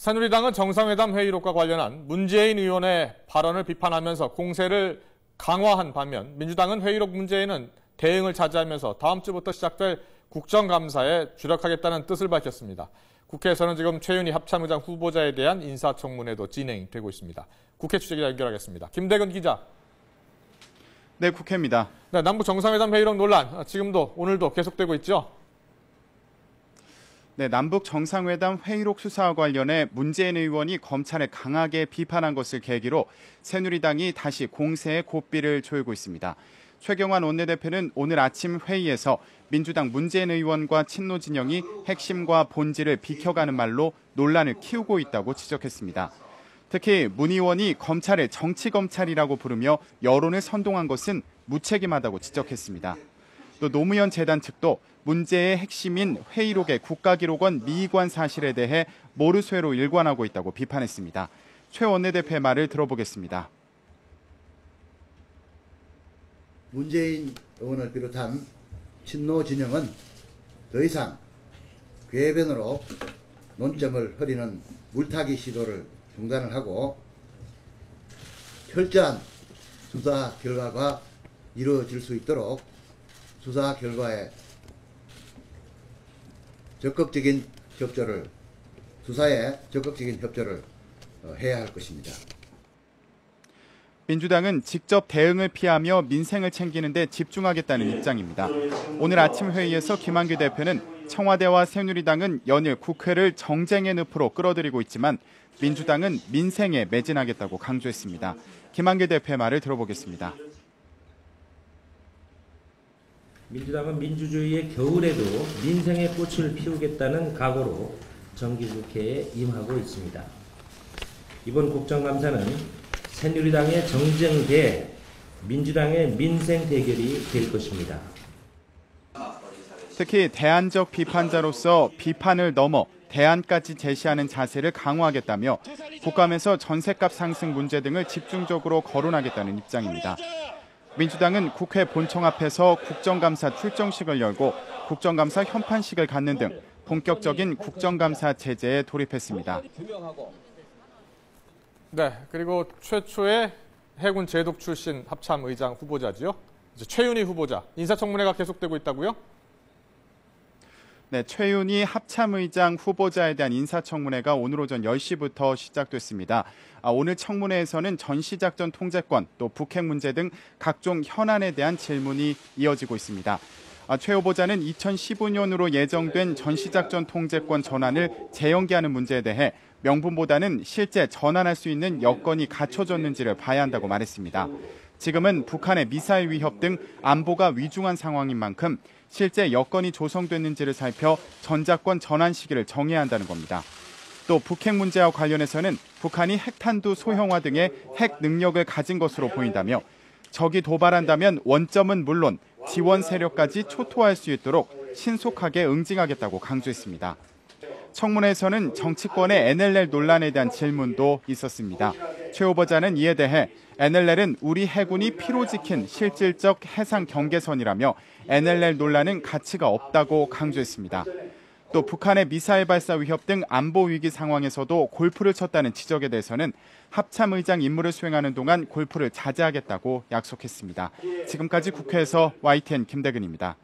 새누리당은 정상회담 회의록과 관련한 문재인 의원의 발언을 비판하면서 공세를 강화한 반면 민주당은 회의록 문제에는 대응을 자제하면서 다음 주부터 시작될 국정감사에 주력하겠다는 뜻을 밝혔습니다. 국회에서는 지금 최윤희 합참의장 후보자에 대한 인사청문회도 진행되고 있습니다. 국회 취재기자 연결하겠습니다. 김대근 기자. 네, 국회입니다. 네, 남북 정상회담 회의록 논란 지금도 오늘도 계속되고 있죠? 네, 남북 정상회담 회의록 수사와 관련해 문재인 의원이 검찰을 강하게 비판한 것을 계기로 새누리당이 다시 공세에 고삐를 조이고 있습니다. 최경환 원내대표는 오늘 아침 회의에서 민주당 문재인 의원과 친노 진영이 핵심과 본질을 비켜가는 말로 논란을 키우고 있다고 지적했습니다. 특히 문 의원이 검찰을 정치검찰이라고 부르며 여론을 선동한 것은 무책임하다고 지적했습니다. 또 노무현 재단 측도 문제의 핵심인 회의록의 국가기록원 미의관 사실에 대해 모르쇠로 일관하고 있다고 비판했습니다. 최 원내대표의 말을 들어보겠습니다. 문재인 의원을 비롯한 친노 진영은 더 이상 궤변으로 논점을 흐리는 물타기 시도를 중단을 하고 철저한 수사 결과가 이루어질 수 있도록 수사 결과에 수사에 적극적인 협조를 해야 할 것입니다. 민주당은 직접 대응을 피하며 민생을 챙기는 데 집중하겠다는 입장입니다. 오늘 아침 회의에서 김한규 대표는 청와대와 새누리당은 연일 국회를 정쟁의 늪으로 끌어들이고 있지만 민주당은 민생에 매진하겠다고 강조했습니다. 김한규 대표의 말을 들어보겠습니다. 민주당은 민주주의의 겨울에도 민생의 꽃을 피우겠다는 각오로 정기국회에 임하고 있습니다. 이번 국정감사는 새누리당의 정쟁 대 민주당의 민생 대결이 될 것입니다. 특히 대안적 비판자로서 비판을 넘어 대안까지 제시하는 자세를 강화하겠다며 국감에서 전셋값 상승 문제 등을 집중적으로 거론하겠다는 입장입니다. 민주당은 국회 본청 앞에서 국정감사 출정식을 열고 국정감사 현판식을 갖는 등 본격적인 국정감사 체제에 돌입했습니다. 네, 그리고 최초의 해군 제독 출신 합참의장 후보자지요. 이제 최윤희 후보자 인사청문회가 계속되고 있다고요? 네, 최윤희 합참의장 후보자에 대한 인사청문회가 오늘 오전 10시부터 시작됐습니다. 오늘 청문회에서는 전시작전 통제권, 또 북핵 문제 등 각종 현안에 대한 질문이 이어지고 있습니다. 최 후보자는 2015년으로 예정된 전시작전 통제권 전환을 재연기하는 문제에 대해 명분보다는 실제 전환할 수 있는 여건이 갖춰졌는지를 봐야 한다고 말했습니다. 지금은 북한의 미사일 위협 등 안보가 위중한 상황인 만큼 실제 여건이 조성됐는지를 살펴 전작권 전환 시기를 정해야 한다는 겁니다. 또 북핵 문제와 관련해서는 북한이 핵탄두 소형화 등의 핵 능력을 가진 것으로 보인다며 적이 도발한다면 원점은 물론 지원 세력까지 초토화할 수 있도록 신속하게 응징하겠다고 강조했습니다. 청문회에서는 정치권의 NLL 논란에 대한 질문도 있었습니다. 최 후보자는 이에 대해 NLL은 우리 해군이 피로 지킨 실질적 해상 경계선이라며 NLL 논란은 가치가 없다고 강조했습니다. 또 북한의 미사일 발사 위협 등 안보 위기 상황에서도 골프를 쳤다는 지적에 대해서는 합참의장 임무를 수행하는 동안 골프를 자제하겠다고 약속했습니다. 지금까지 국회에서 YTN 김대근입니다.